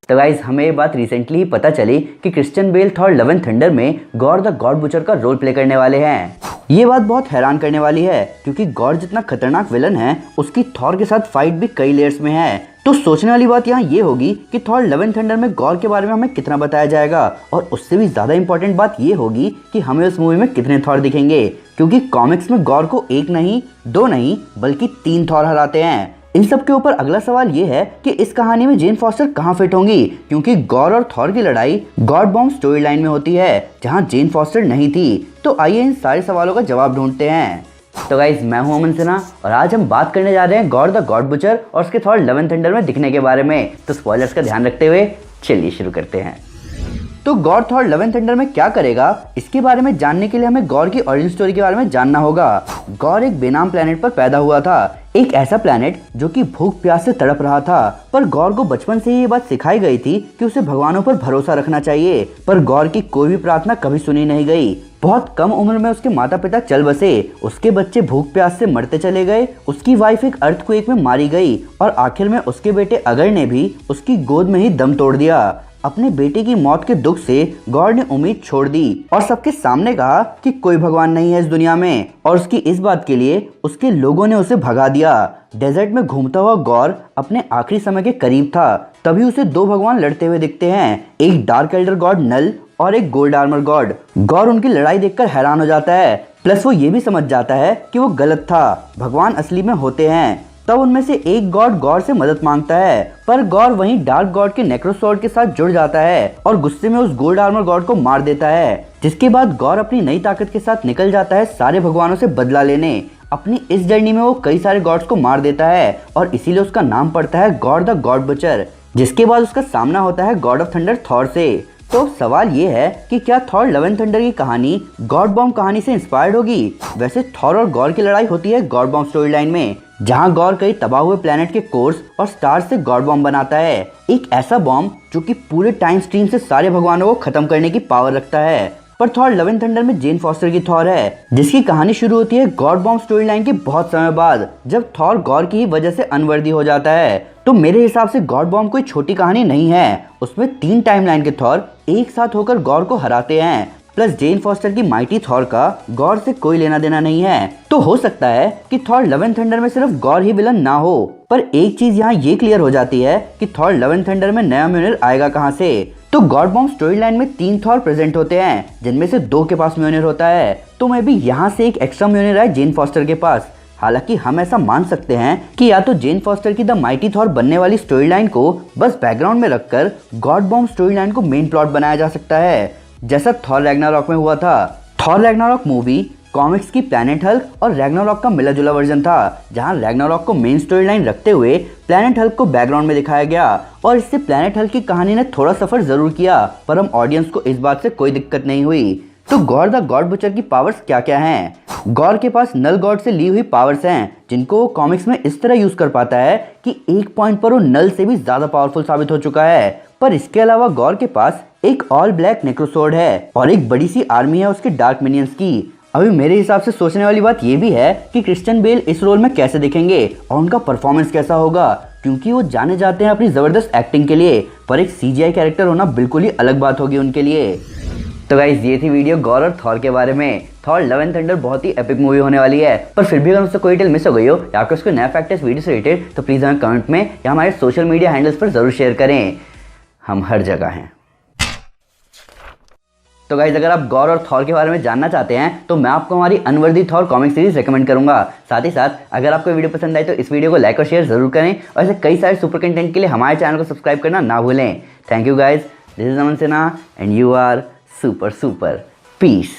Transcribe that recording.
तो गाइज हमें ये बात रिसेंटली ही पता चली कि Christian Bale Thor love and thunder में गॉर द गॉड बुचर का रोल प्ले करने वाले हैं। ये बात बहुत हैरान करने वाली है क्योंकि गॉर जितना खतरनाक विलन है उसकी थॉर के साथ फाइट भी कई लेयर्स में है। तो सोचने वाली बात यहाँ ये होगी कि थॉर लव एंड थंडर में गॉर के बारे में हमें कितना बताया जाएगा, और उससे भी ज्यादा इंपॉर्टेंट बात ये होगी कि हमें उस मूवी में कितने थॉर दिखेंगे, क्योंकि कॉमिक्स में गॉर को एक नहीं, दो नहीं, बल्कि 3 थॉर हराते हैं। इन सब के ऊपर अगला सवाल ये है कि इस कहानी में जेन फॉस्टर कहाँ फिट होंगी, क्योंकि गॉर और थॉर की लड़ाई गॉड बॉम्ब स्टोरी लाइन में होती है जहाँ जेन फॉस्टर नहीं थी। तो आइए इन सारे सवालों का जवाब ढूंढते हैं। तो गाइज मैं हूं अमन सिन्हा और आज हम बात करने जा रहे हैं गॉर द गॉड बुचर और उसके थॉर लव एंड थंडर में दिखने के बारे में। तो स्पॉयलर्स का ध्यान रखते हुए चलिए शुरू करते हैं। तो gore Thor love and thunder में क्या करेगा, इसके बारे में जानने के लिए हमें गॉर की ओरिजिन स्टोरी के बारे में जानना होगा। गॉर एक बेनाम प्लेनेट पर पैदा हुआ था, एक ऐसा प्लेनेट जो कि भूख प्यास से तड़प रहा था। पर गॉर को बचपन से ही ये बात सिखाई गई थी कि उसे भगवानों पर भरोसा रखना चाहिए, पर गॉर की कोई भी प्रार्थना कभी सुनी नहीं गई। बहुत कम उम्र में उसके माता पिता चल बसे, उसके बच्चे भूख प्यास से मरते चले गए, उसकी वाइफ एक अर्थक्वेक में मारी गई और आखिर में उसके बेटे अगर ने भी उसकी गोद में ही दम तोड़ दिया। अपने बेटे की मौत के दुख से गॉड ने उम्मीद छोड़ दी और सबके सामने कहा कि कोई भगवान नहीं है इस दुनिया में, और उसकी इस बात के लिए उसके लोगों ने उसे भगा दिया। डेजर्ट में घूमता हुआ गॉर अपने आखिरी समय के करीब था, तभी उसे 2 भगवान लड़ते हुए दिखते हैं, एक डार्क एल्डर गॉड नल और एक गोल्ड आर्मर गॉड। गॉर उनकी लड़ाई देखकर हैरान हो जाता है, प्लस वो ये भी समझ जाता है कि वो गलत था, भगवान असली में होते हैं। तब उनमें से एक गॉड गॉर से मदद मांगता है, पर गॉर वहीं डार्क गॉड के नेक्रोसॉर्ड के साथ जुड़ जाता है और गुस्से में उस गोल्ड आर्मर गॉड को मार देता है। जिसके बाद गॉर अपनी नई ताकत के साथ निकल जाता है सारे भगवानों से बदला लेने। अपनी इस जर्नी में वो कई सारे गॉड्स को मार देता है और इसीलिए उसका नाम पड़ता है गॉर द गॉड बुचर। जिसके बाद उसका सामना होता है गॉड ऑफ थंडर थॉर से। तो सवाल ये है कि क्या थॉर लव एंड थंडर की कहानी गॉड बॉम्ब कहानी से इंस्पायर्ड होगी। वैसे थॉर और गॉर की लड़ाई होती है गॉड बॉम्ब स्टोरी लाइन में, जहां गॉर कई तबाह हुए प्लेनेट के कोर्स और स्टार से गॉड बॉम्ब बनाता है, एक ऐसा बॉम्ब जो कि पूरे टाइम स्ट्रीम से सारे भगवानों को खत्म करने की पावर रखता है। पर थॉर लव एंड थंडर में जेन फॉस्टर की थॉर है, जिसकी कहानी शुरू होती है गॉड बॉम्ब स्टोरी लाइन के बहुत समय बाद, जब थॉर गॉर की ही वजह से अनवर्दी हो जाता है। तो मेरे हिसाब से गॉड बॉम्ब कोई छोटी कहानी नहीं है, उसमें 3 टाइमलाइन के थॉर एक साथ होकर गॉर को हराते हैं, प्लस जेन फॉस्टर की माइटी थॉर का गॉर से कोई लेना देना नहीं है। तो हो सकता है कि थॉर लव एंड थंडर में सिर्फ गॉर ही विलन ना हो, पर एक चीज यहाँ ये क्लियर हो जाती है कि थॉर लव एंड थंडर में नया म्योनिर आएगा कहाँ से। तो गॉड बॉम्ब स्टोरी लाइन में 3 थॉर प्रेजेंट होते हैं, जिनमें से 2 के पास म्योनिर होता है, तो मैं भी यहाँ से एक एक्स्ट्रा म्योनिर आए जेन फॉस्टर के पास। हालांकि हम ऐसा मान सकते हैं कि या तो जेन फॉस्टर की द माइटी थॉर बनने वाली स्टोरी लाइन को बस बैकग्राउंड में रखकर गॉड बॉम्ब स्टोरी लाइन को मेन प्लॉट बनाया जा सकता है, जैसा थॉर रैग्नारॉक में हुआ था। थॉर रैग्नारॉक मूवी कॉमिक्स की प्लैनेट हल्क और रैग्नारॉक का मिला जुला वर्जन था, जहां रैग्नारॉक को मेन स्टोरी लाइन रखते हुए प्लैनेट हल्क को बैकग्राउंड में दिखाया गया, और इससे प्लैनेट हल्क की कहानी ने थोड़ा सफर जरूर किया, पर हम ऑडियंस को इस बात से कोई दिक्कत नहीं हुई। तो गॉर द गॉड बुचर की पावर्स क्या क्या हैं? गॉर के पास नल गॉड से ली हुई पावर्स हैं, जिनको वो कॉमिक्स में इस तरह यूज कर पाता है कि एक पॉइंट पर वो नल से भी ज्यादा पावरफुल साबित हो चुका है। पर इसके अलावा गॉर के पास एक ऑल ब्लैक नेक्रोसॉर्ड है और एक बड़ी सी आर्मी है उसके डार्क मिनियंस की। अभी मेरे हिसाब से सोचने वाली बात ये भी है कि क्रिश्चियन बेल इस रोल में कैसे दिखेंगे और उनका परफॉर्मेंस कैसा होगा, क्योंकि वो जाने जाते हैं अपनी जबरदस्त एक्टिंग के लिए, पर एक CGI कैरेक्टर होना बिल्कुल ही अलग बात होगी उनके लिए। तो गाइस ये थी वीडियो गॉर और थॉर के बारे में। थॉर लव एंड थंडर बहुत ही एपिक मूवी होने वाली है, पर फिर भी अगर उससे कोई डिटेल मिस हो गई हो या फिर उसको नया फैक्ट है इस वीडियो से रिलेटेड, तो प्लीज़ हमें कमेंट में या हमारे सोशल मीडिया हैंडल्स पर जरूर शेयर करें, हम हर जगह हैं। तो गाइज अगर आप गॉर और थॉर के बारे में जानना चाहते हैं तो मैं आपको हमारी unworthy Thor comic series recommend करूंगा। साथ ही साथ अगर आपको वीडियो पसंद आई तो इस वीडियो को लाइक और शेयर जरूर करें, और ऐसे कई सारे सुपर कंटेंट के लिए हमारे चैनल को सब्सक्राइब करना ना भूलें। Thank you guys, this is Aman Sinha and you are super super. Piece.